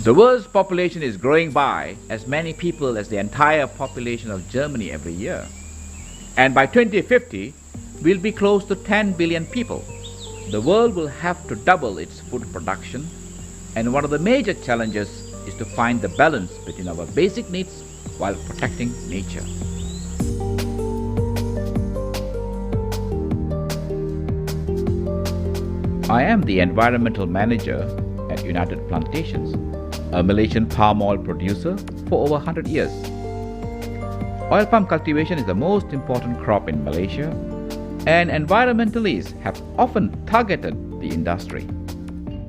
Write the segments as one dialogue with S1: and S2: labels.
S1: The world's population is growing by as many people as the entire population of Germany every year. And by 2050, we'll be close to 10 billion people. The world will have to double its food production, and one of the major challenges is to find the balance between our basic needs while protecting nature. I am the environmental manager at United Plantations, a Malaysian palm oil producer for over 100 years. Oil palm cultivation is the most important crop in Malaysia, and environmentalists have often targeted the industry.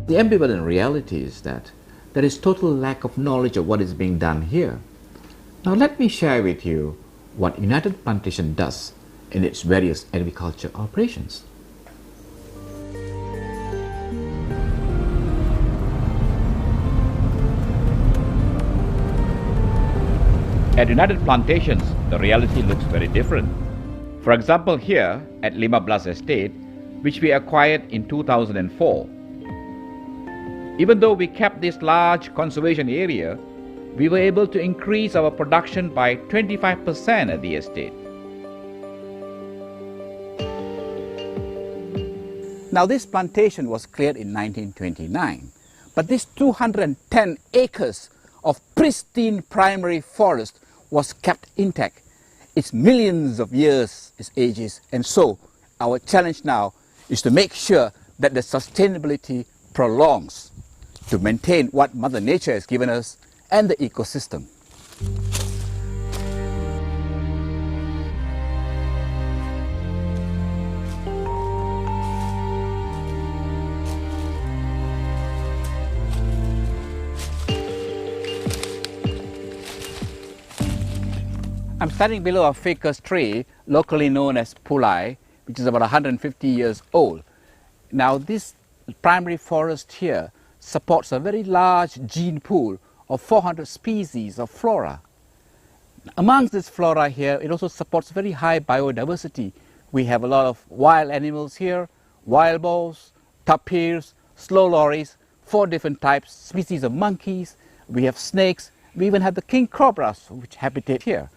S1: The ambivalent reality is that there is total lack of knowledge of what is being done here. Now let me share with you what United Plantation does in its various agriculture operations. At United Plantations, the reality looks very different. For example, here at 15 Estate, which we acquired in 2004. Even though we kept this large conservation area, we were able to increase our production by 25% at the estate.
S2: Now this plantation was cleared in 1929, but this 210 acres of pristine primary forest was kept intact. It's millions of years its ages, and so our challenge now is to make sure that the sustainability prolongs, to maintain what Mother Nature has given us and the ecosystem. I'm standing below a ficus tree, locally known as pulai, which is about 150 years old. Now this primary forest here supports a very large gene pool of 400 species of flora. Amongst this flora here, it also supports very high biodiversity. We have a lot of wild animals here, wild boars, tapirs, slow lories, 4 different types, species of monkeys. We have snakes. We even have the king cobras, which habitate here.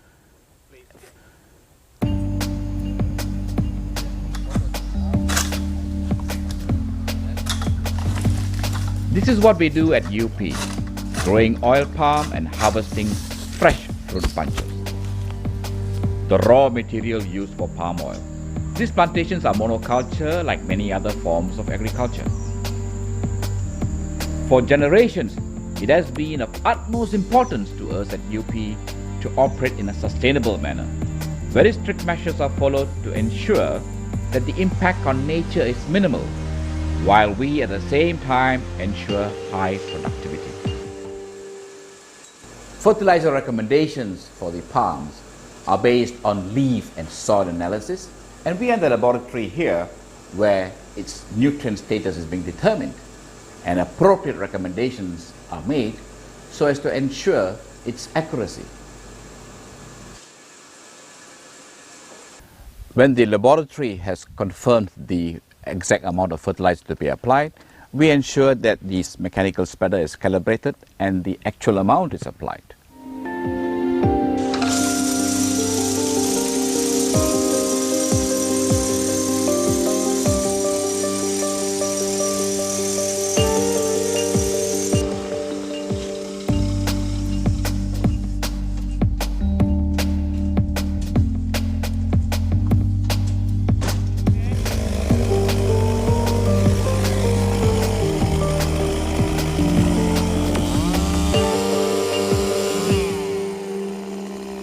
S1: This is what we do at UP, growing oil palm and harvesting fresh fruit bunches, the raw material used for palm oil. These plantations are monoculture like many other forms of agriculture. For generations, it has been of utmost importance to us at UP to operate in a sustainable manner. Very strict measures are followed to ensure that the impact on nature is minimal, while we at the same time ensure high productivity. Fertilizer recommendations for the palms are based on leaf and soil analysis, and we are in the laboratory here where its nutrient status is being determined, and appropriate recommendations are made so as to ensure its accuracy. When the laboratory has confirmed the exact amount of fertilizer to be applied, we ensure that this mechanical spreader is calibrated and the actual amount is applied.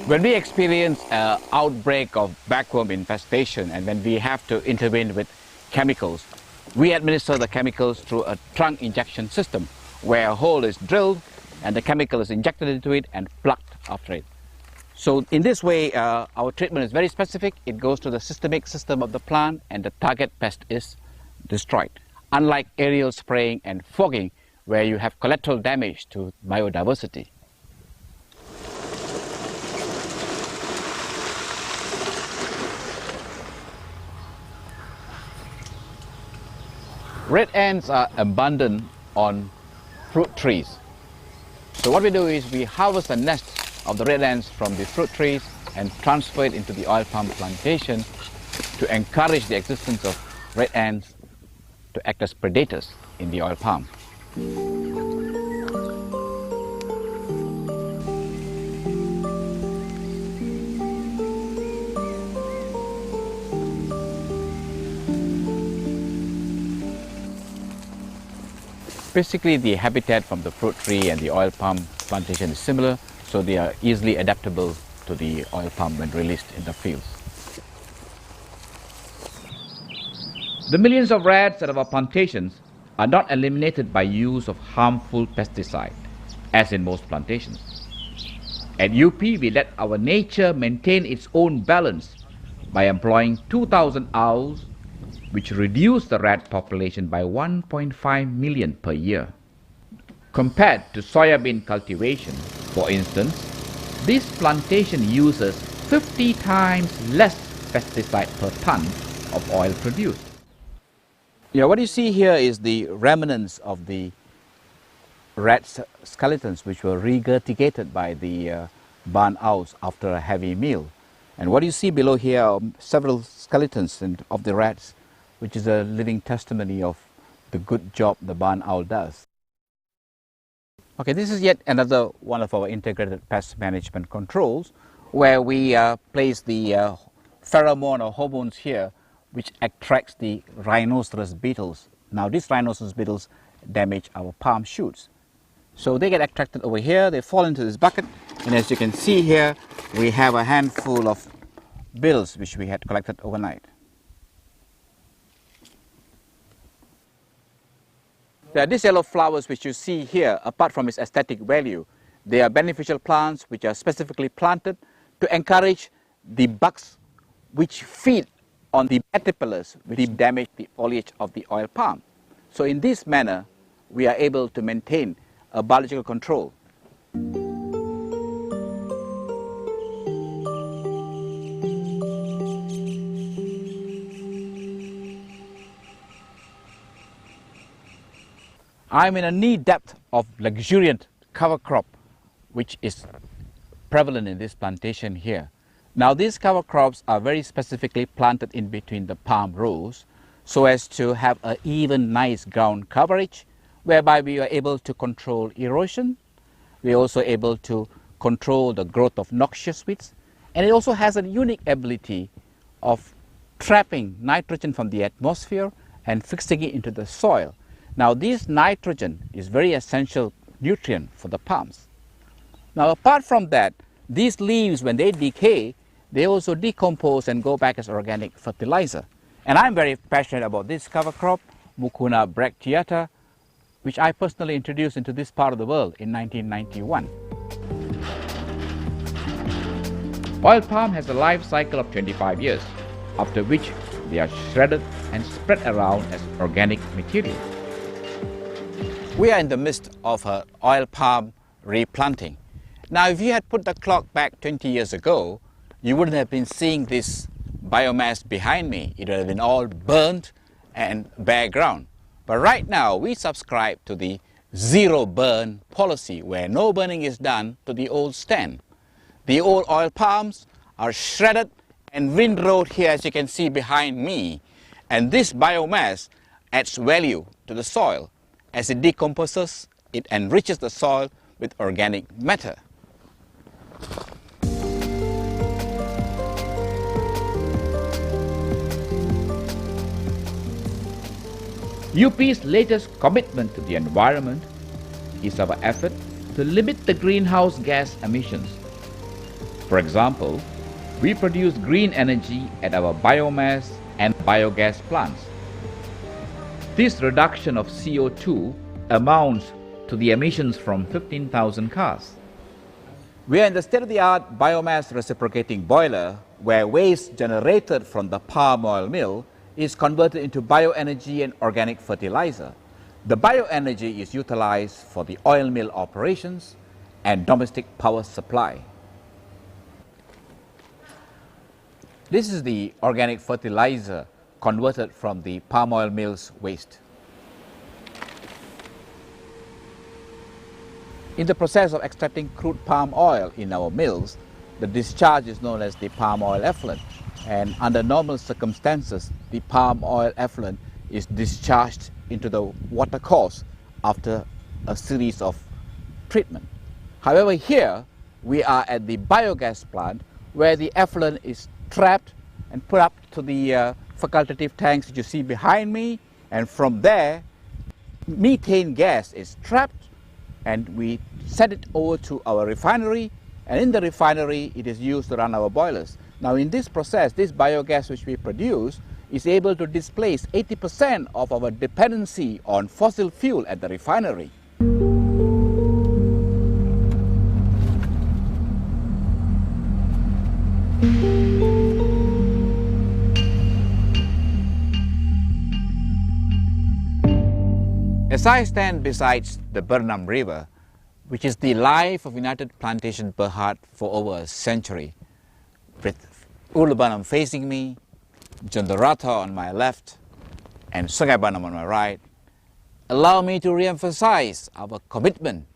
S1: When we experience an outbreak of backworm infestation and when we have to intervene with chemicals, we administer the chemicals through a trunk injection system where a hole is drilled and the chemical is injected into it and plucked after it. So in this way, our treatment is very specific. It goes to the systemic system of the plant and the target pest is destroyed. Unlike aerial spraying and fogging, where you have collateral damage to biodiversity. Red ants are abundant on fruit trees.
S2: So what we do is we harvest the nest of the red ants from the fruit trees and transfer it into the oil palm plantation to encourage the existence of red ants to act as predators in the oil palm. Basically, the habitat from the fruit tree and the oil palm plantation is similar, so they are easily adaptable to the oil palm when released in the fields.
S1: The millions of rats at our plantations are not eliminated by use of harmful pesticide, as in most plantations. At UP, we let our nature maintain its own balance by employing 2,000 owls, which reduce the rat population by 1.5 million per year. Compared to soybean cultivation, for instance, this plantation uses 50 times less pesticide per ton of oil produced.
S2: Yeah, what you see here is the remnants of the rat skeletons which were regurgitated by the barn owls after a heavy meal. And what you see below here are several skeletons of the rats, which is a living testimony of the good job the barn owl does. Okay, this is yet another one of our integrated pest management controls, where we place the pheromone or hormones here, which attracts the rhinoceros beetles. Now these rhinoceros beetles damage our palm shoots. So they get attracted over here, they fall into this bucket, and as you can see here, we have a handful of beetles which we had collected overnight. These yellow flowers which you see here, apart from its aesthetic value, they are beneficial plants which are specifically planted to encourage the bugs which feed on the caterpillars which damage the foliage of the oil palm. So in this manner, we are able to maintain a biological control. I'm in a knee depth of luxuriant cover crop which is prevalent in this plantation here. Now these cover crops are very specifically planted in between the palm rows so as to have an even nice ground coverage, whereby we are able to control erosion. We are also able to control the growth of noxious weeds, and it also has a unique ability of trapping nitrogen from the atmosphere and fixing it into the soil. Now this nitrogen is very essential nutrient for the palms. Now apart from that, these leaves, when they decay, they also decompose and go back as organic fertilizer. And I'm very passionate about this cover crop, Mucuna bracteata, which I personally introduced into this part of the world in 1991.
S1: Oil palm has a life cycle of 25 years, after which they are shredded and spread around as organic material.
S2: We are in the midst of an oil palm replanting. Now, if you had put the clock back 20 years ago, you wouldn't have been seeing this biomass behind me. It would have been all burnt and bare ground. But right now, we subscribe to the zero burn policy, where no burning is done to the old stand. The old oil palms are shredded and windrowed here, as you can see behind me. And this biomass adds value to the soil. As it decomposes, it enriches the soil with organic matter.
S1: UP's latest commitment to the environment is our effort to limit the greenhouse gas emissions. For example, we produce green energy at our biomass and biogas plants. This reduction of CO2 amounts to the emissions from 15,000 cars.
S2: We are in the state-of-the-art biomass reciprocating boiler, where waste generated from the palm oil mill is converted into bioenergy and organic fertilizer. The bioenergy is utilized for the oil mill operations and domestic power supply. This is the organic fertilizer converted from the palm oil mill's waste. In the process of extracting crude palm oil in our mills, the discharge is known as the palm oil effluent. And under normal circumstances, the palm oil effluent is discharged into the watercourse after a series of treatment. However, here we are at the biogas plant where the effluent is trapped and put up to the facultative tanks that you see behind me, and from there methane gas is trapped and we send it over to our refinery, and in the refinery it is used to run our boilers. Now in this process, this biogas which we produce is able to displace 80% of our dependency on fossil fuel at the refinery. As I stand beside the Burnham River, which is the life of United Plantations Berhad for over a century, with Ulu Burnham facing me, Jondarata on my left, and Sungai Burnham on my right, allow me to re-emphasize our commitment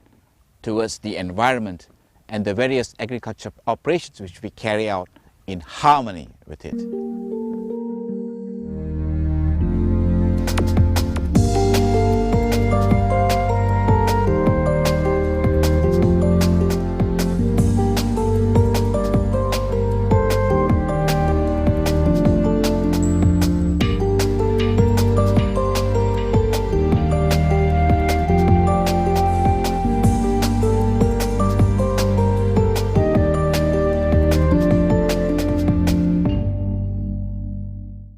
S2: towards the environment and the various agriculture operations which we carry out in harmony with it.